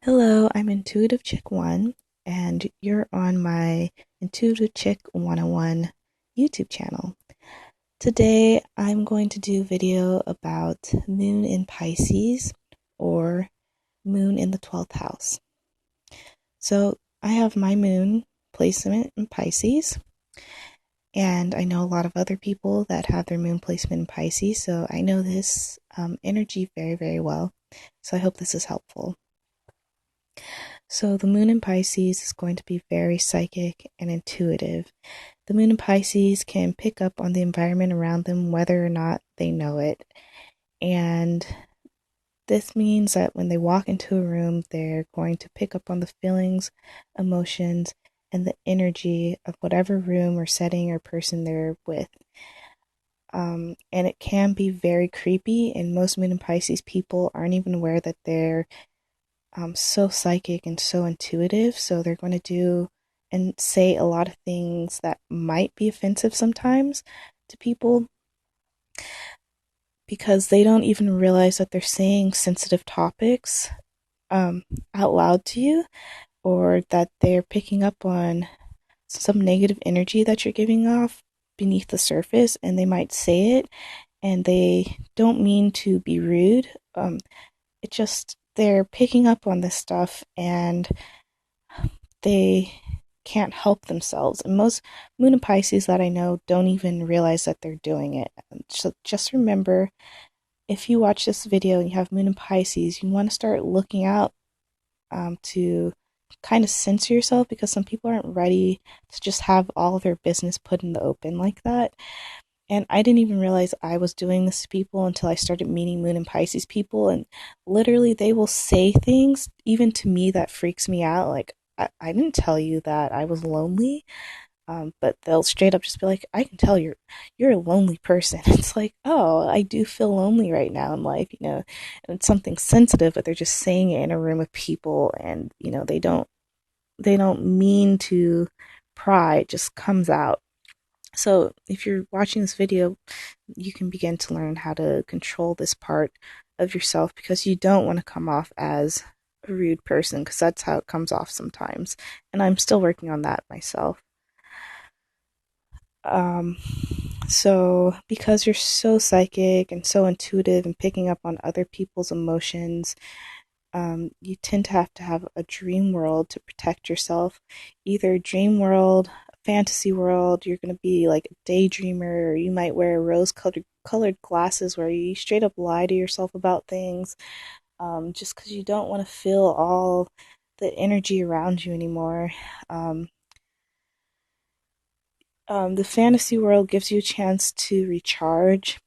Hello, I'm Intuitive Chick 1, and you're on my Intuitive Chick 101 YouTube channel. Today, I'm going to do a video about Moon in Pisces, or Moon in the 12th house. So, I have my Moon placement in Pisces, and I know a lot of other people that have their Moon placement in Pisces, so I know this energy very, very well. So, I hope this is helpful. So the moon in Pisces is going to be very psychic and intuitive. The moon in Pisces can pick up on the environment around them whether or not they know it. And this means that when they walk into a room, they're going to pick up on the feelings, emotions, and the energy of whatever room or setting or person they're with. And it can be very creepy, and most moon in Pisces people aren't even aware that they're so psychic and so intuitive, so they're going to do and say a lot of things that might be offensive sometimes to people because they don't even realize that they're saying sensitive topics out loud to you, or that they're picking up on some negative energy that you're giving off beneath the surface, and they might say it and they don't mean to be rude. It just they're picking up on this stuff and they can't help themselves. And most Moon and Pisces that I know don't even realize that they're doing it. So just remember, if you watch this video and you have Moon and Pisces, you want to start looking out to kind of censor yourself, because some people aren't ready to just have all of their business put in the open like that. And I didn't even realize I was doing this to people until I started meeting Moon and Pisces people. And literally, they will say things, even to me, that freaks me out. Like, I didn't tell you that I was lonely. But they'll straight up just be like, I can tell you're a lonely person. It's like, oh, I do feel lonely right now in life, and it's something sensitive, but they're just saying it in a room of people, and they don't mean to pry. It just comes out. So if you're watching this video, you can begin to learn how to control this part of yourself, because you don't want to come off as a rude person, because that's how it comes off sometimes. And I'm still working on that myself. Um, so because you're so psychic and so intuitive and picking up on other people's emotions, you tend to have a dream world to protect yourself. Either dream world, fantasy world, you're going to be like a daydreamer, or you might wear rose colored glasses where you straight up lie to yourself about things, just because you don't want to feel all the energy around you anymore. Um, the fantasy world gives you a chance to recharge.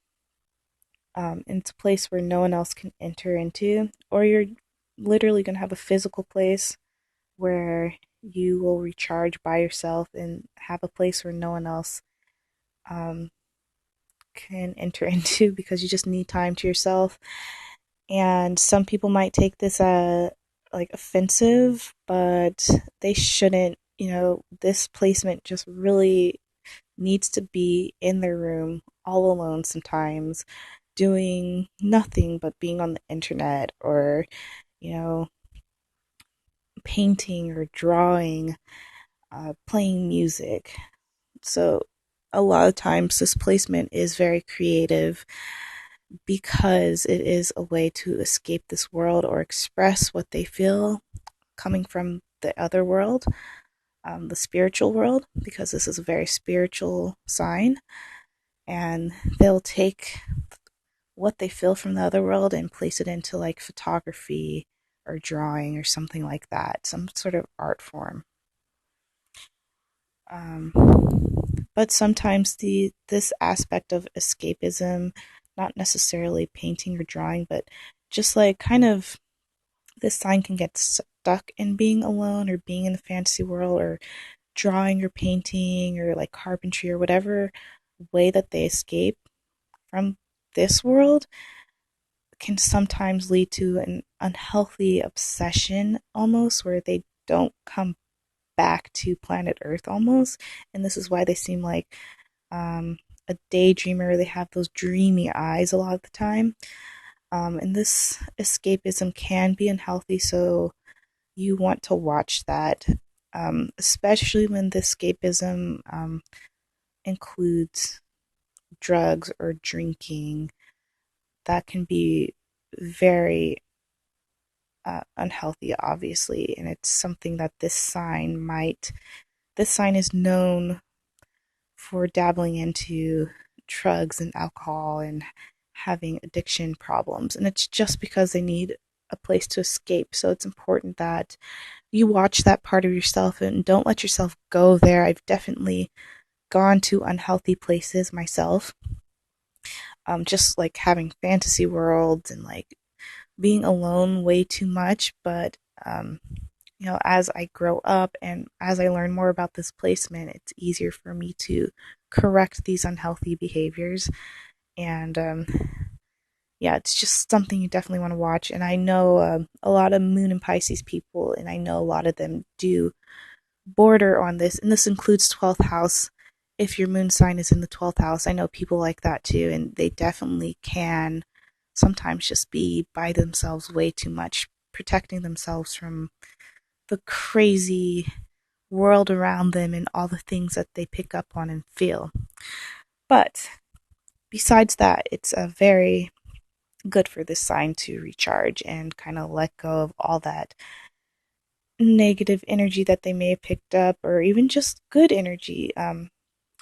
It's a place where no one else can enter into, or you're literally going to have a physical place where you will recharge by yourself and have a place where no one else um, can enter into, because you just need time to yourself. And some people might take this as like offensive, but they shouldn't. This placement just really needs to be in their room all alone sometimes, doing nothing but being on the internet, or you know painting or drawing, playing music. So a lot of times this placement is very creative, because it is a way to escape this world or express what they feel coming from the other world, the spiritual world, because this is a very spiritual sign. And they'll take what they feel from the other world and place it into like photography or drawing or something like that, some sort of art form. Um, but sometimes this aspect of escapism, not necessarily painting or drawing, but just like kind of this sign can get stuck in being alone, or being in the fantasy world, or drawing or painting or like carpentry, or whatever way that they escape from this world can sometimes lead to an unhealthy obsession, almost, where they don't come back to planet Earth almost. And this is why they seem like a daydreamer. They have those dreamy eyes a lot of the time. And this escapism can be unhealthy, so you want to watch that, especially when the escapism includes drugs or drinking. That can be very unhealthy, obviously, and it's something that this sign is known for dabbling into drugs and alcohol and having addiction problems. And it's just because they need a place to escape. So it's important that you watch that part of yourself and don't let yourself go there. I've definitely gone to unhealthy places myself. Just like having fantasy worlds and like being alone way too much. But um, as I grow up and as I learn more about this placement, it's easier for me to correct these unhealthy behaviors. And yeah, it's just something you definitely want to watch. And I know a lot of Moon and Pisces people, and I know a lot of them do border on this, and this includes 12th house. If your moon sign is in the 12th house, I know people like that too, and they definitely can sometimes just be by themselves way too much, protecting themselves from the crazy world around them and all the things that they pick up on and feel. But besides that, it's a very good for this sign to recharge and kind of let go of all that negative energy that they may have picked up, or even just good energy.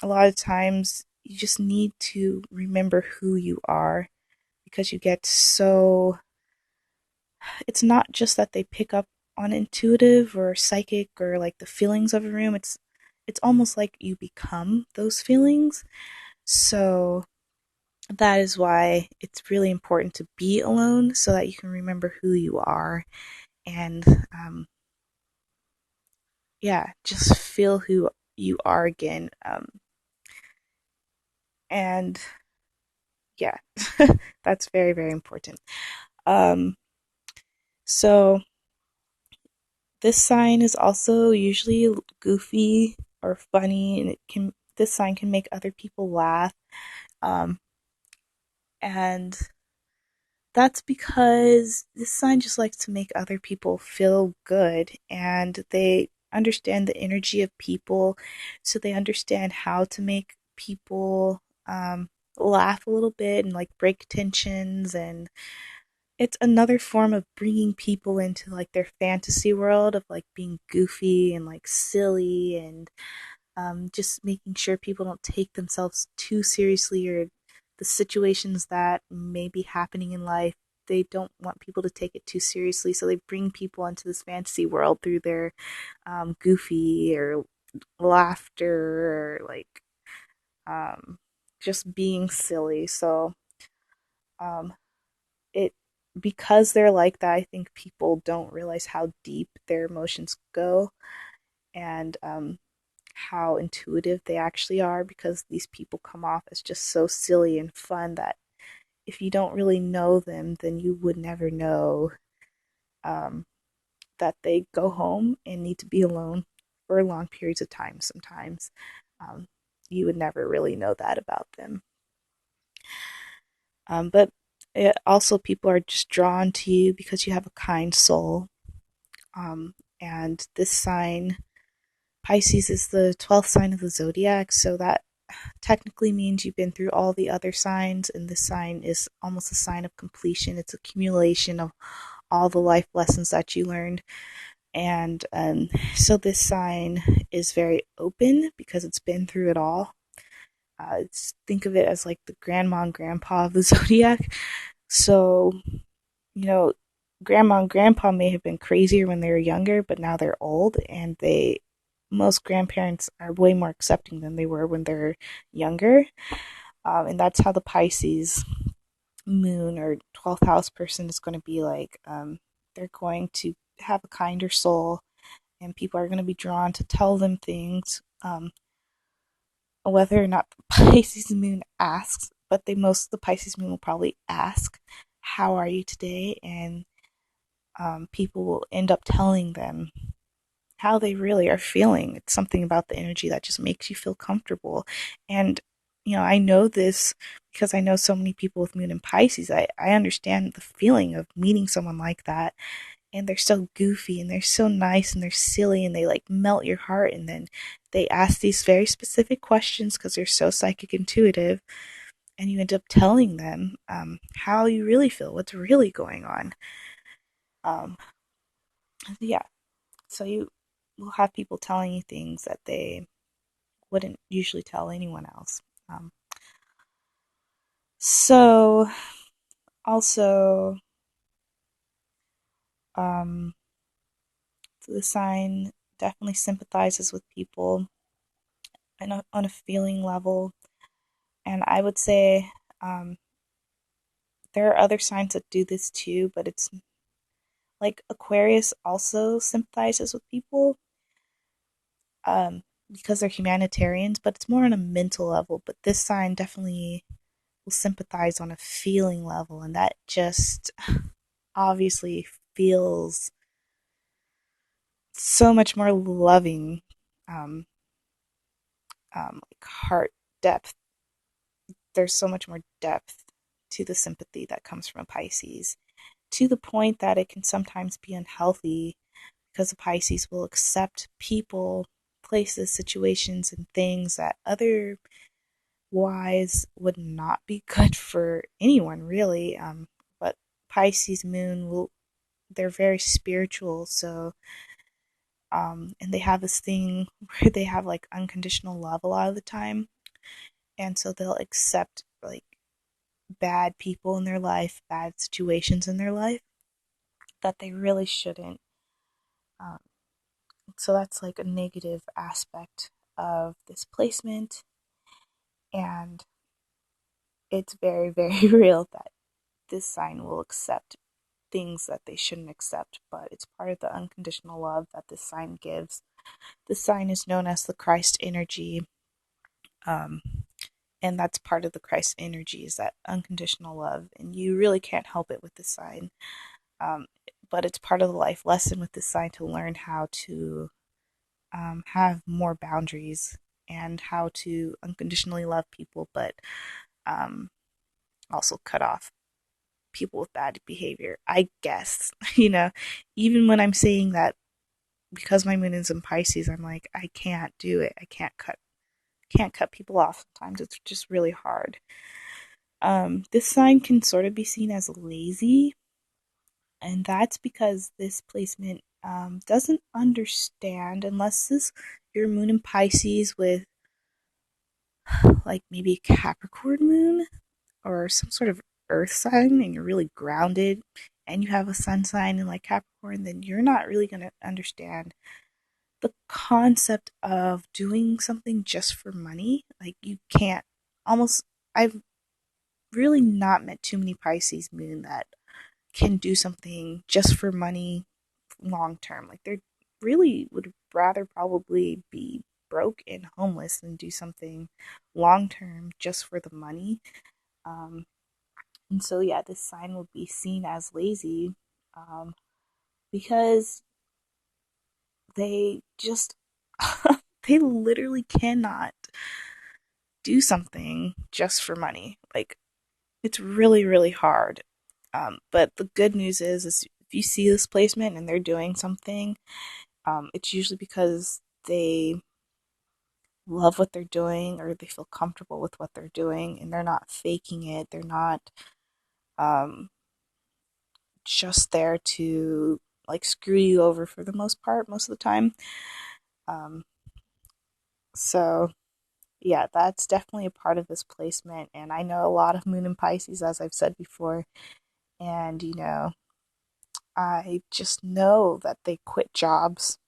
A lot of times you just need to remember who you are, because you get so, it's not just that they pick up on intuitive or psychic or like the feelings of a room. It's almost like you become those feelings. So that is why it's really important to be alone, so that you can remember who you are. And yeah, just feel who you are again. And yeah, that's very, very important. Um, so this sign is also usually goofy or funny, and this sign can make other people laugh. Um, and that's because this sign just likes to make other people feel good, and they understand the energy of people, so they understand how to make people laugh a little bit and like break tensions. And it's another form of bringing people into like their fantasy world of like being goofy and like silly, and just making sure people don't take themselves too seriously, or the situations that may be happening in life. They don't want people to take it too seriously, so they bring people into this fantasy world through their goofy or laughter, or like um, just being silly. So um, it because they're like that, I think people don't realize how deep their emotions go, and how intuitive they actually are, because these people come off as just so silly and fun that if you don't really know them, then you would never know um, that they go home and need to be alone for long periods of time sometimes. Um, you would never really know that about them. But also, people are just drawn to you because you have a kind soul. And this sign, Pisces, is the 12th sign of the zodiac, so that technically means you've been through all the other signs, and this sign is almost a sign of completion. It's accumulation of all the life lessons that you learned. And so this sign is very open because it's been through it all. Think of it as like the grandma and grandpa of the zodiac. So, you know, grandma and grandpa may have been crazier when they were younger, but now they're old, and most grandparents are way more accepting than they were when they're younger. And that's how the Pisces moon or 12th house person is going to be like. They're going to have a kinder soul, and people are going to be drawn to tell them things, whether or not the Pisces moon asks. But the Pisces moon will probably ask, "How are you today?" And people will end up telling them how they really are feeling. It's something about the energy that just makes you feel comfortable. And, I know this because I know so many people with Moon in Pisces. I understand the feeling of meeting someone like that. and they're so goofy and they're so nice and they're silly and they like melt your heart, and then they ask these very specific questions because they're so psychic intuitive, and you end up telling them how you really feel, what's really going on. um, yeah, so you will have people telling you things that they wouldn't usually tell anyone else. So also, um, the sign definitely sympathizes with people on a feeling level. And I would say um, there are other signs that do this too, but it's like Aquarius also sympathizes with people um, because they're humanitarians, but it's more on a mental level. But this sign definitely will sympathize on a feeling level, and that just obviously feels so much more loving, um, like heart depth. There's so much more depth to the sympathy that comes from a Pisces, to the point that it can sometimes be unhealthy because the Pisces will accept people, places, situations, and things that otherwise would not be good for anyone, really. But Pisces moon will, they're very spiritual, so and they have this thing where they have like unconditional love a lot of the time, and so they'll accept like bad people in their life, bad situations in their life that they really shouldn't. Um, so that's like a negative aspect of this placement, and it's very, very real that this sign will accept things that they shouldn't accept, but it's part of the unconditional love that this sign gives. This sign is known as the Christ energy, um, and that's part of the Christ energy is that unconditional love, and you really can't help it with this sign. Um, but it's part of the life lesson with this sign to learn how to have more boundaries and how to unconditionally love people, but um, also cut off people with bad behavior. I guess, even when I'm saying that, because my moon is in Pisces, I'm like, I can't do it. I can't cut people off. Sometimes it's just really hard. This sign can sort of be seen as lazy, and that's because this placement doesn't understand, unless this your moon in Pisces with like maybe a Capricorn moon or some sort of earth sign, and you're really grounded, and you have a sun sign in like Capricorn, then you're not really going to understand the concept of doing something just for money. Like, you can't almost, I've really not met too many Pisces moon that can do something just for money long term. Like, they really would rather probably be broke and homeless than do something long term just for the money. Um, and so, yeah, this sign will be seen as lazy um, because they just, they literally cannot do something just for money. Like, it's really, really hard. But the good news is if you see this placement and they're doing something, it's usually because they love what they're doing or they feel comfortable with what they're doing, and they're not faking it. They're not um, just there to like screw you over for the most part, most of the time. Um, so yeah, that's definitely a part of this placement. And I know a lot of Moon and Pisces, as I've said before, and I just know that they quit jobs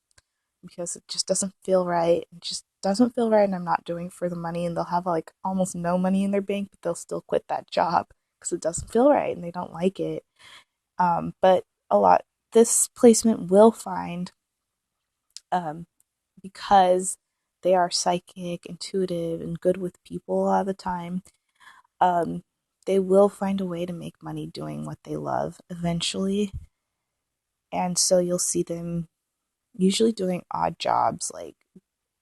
because it just doesn't feel right. It just doesn't feel right, and I'm not doing it for the money. And they'll have like almost no money in their bank, but they'll still quit that job because it doesn't feel right and they don't like it. But a lot, this placement will find, um, because they are psychic, intuitive, and good with people a lot of the time, um, they will find a way to make money doing what they love eventually. And so you'll see them usually doing odd jobs like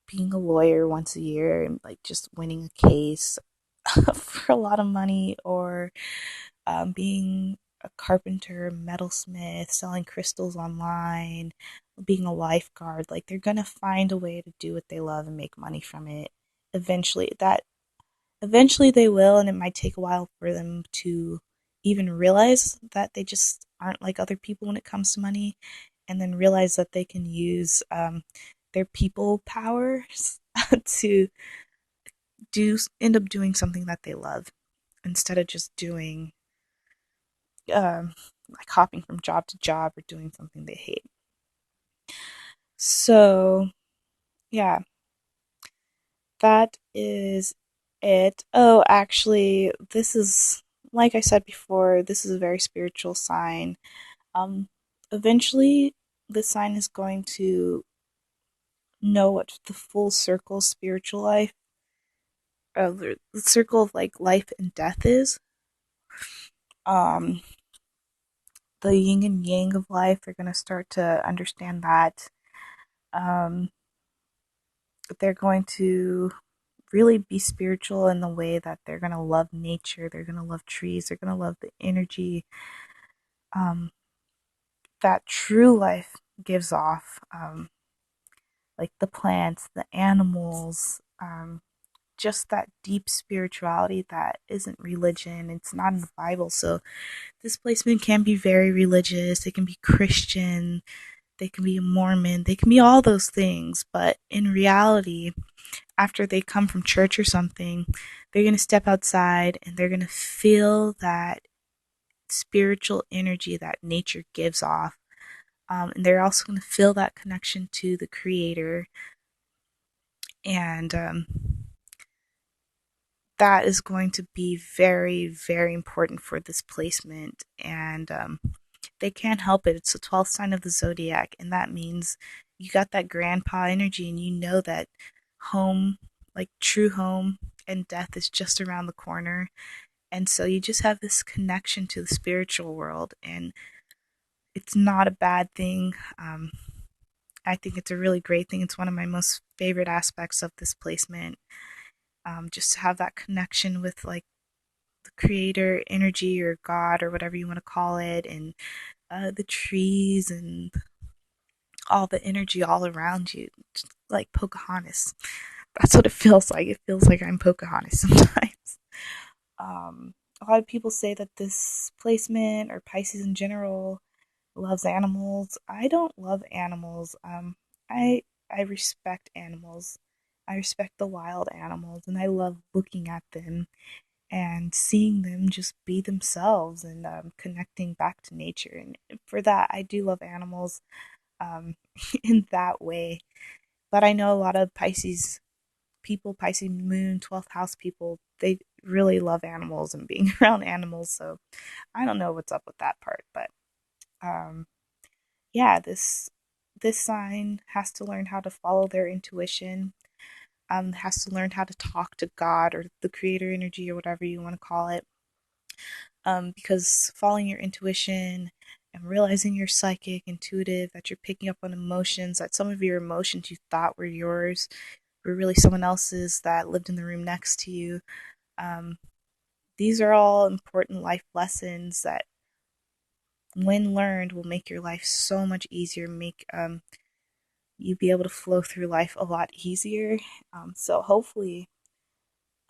being a lawyer once a year and like just winning a case for a lot of money, or being a carpenter, metalsmith, selling crystals online, being a lifeguard. Like they're gonna find a way to do what they love and make money from it. Eventually, eventually they will, and it might take a while for them to even realize that they just aren't like other people when it comes to money, and then realize that they can use their people powers to do end up doing something that they love instead of just doing like hopping from job to job or doing something they hate. So yeah, that is it. Oh, actually, this is, like I said before, this is a very spiritual sign. Um, Eventually, this sign is going to know what the full circle spiritual life, the circle of like life and death is. Um, the yin and yang of life. They're going to start to understand that. Um, they're going to really be spiritual in the way that they're going to love nature. They're going to love trees. They're going to love the energy um, that true life gives off, like the plants, the animals, just that deep spirituality that isn't religion. It's not in the Bible. So this placement can be very religious. It can be Christian. They can be a Mormon. They can be all those things. But in reality, after they come from church or something, they're going to step outside and they're going to feel that spiritual energy that nature gives off. And they're also going to feel that connection to the creator. And that is going to be very, very important for this placement. And they can't help it. It's the 12th sign of the zodiac. And that means you got that grandpa energy and you know that home, like true home and death is just around the corner. And so you just have this connection to the spiritual world. And it's not a bad thing. I think it's a really great thing. It's one of my most favorite aspects of this placement. Just to have that connection with like the creator energy or God or whatever you want to call it, and the trees and all the energy all around you, just like Pocahontas. That's what it feels like. It feels like I'm Pocahontas sometimes. A lot of people say that this placement or Pisces in general loves animals. I don't love animals. I respect animals. I respect the wild animals, and I love looking at them and seeing them just be themselves and connecting back to nature. And for that, I do love animals um, in that way. But I know a lot of Pisces people, Pisces moon, 12th house people, they really love animals and being around animals. So I don't know what's up with that part. But um, yeah, this sign has to learn how to follow their intuition. Has to learn how to talk to God or the creator energy or whatever you want to call it. Because following your intuition and realizing you're psychic, intuitive, that you're picking up on emotions, that some of your emotions you thought were yours were really someone else's that lived in the room next to you. Um, these are all important life lessons that, when learned, will make your life so much easier, make you be able to flow through life a lot easier. So hopefully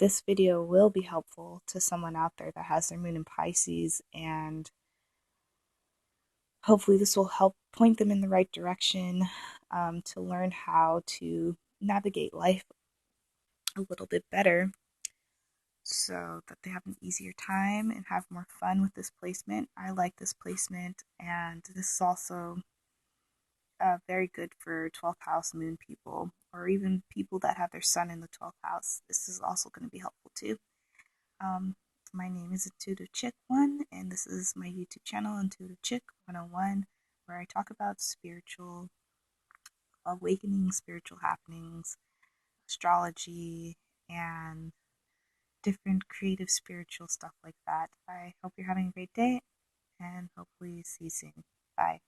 this video will be helpful to someone out there that has their moon in Pisces, and hopefully this will help point them in the right direction to learn how to navigate life a little bit better so that they have an easier time and have more fun with this placement. I like this placement, and this is also very good for 12th house moon people, or even people that have their sun in the 12th house. This is also going to be helpful too. Um, my name is Intuitive Chick 1, and this is my YouTube channel, Intuitive Chick 101, where I talk about spiritual awakening, spiritual happenings, astrology, and different creative spiritual stuff like that. I hope you're having a great day, and hopefully see you soon. Bye.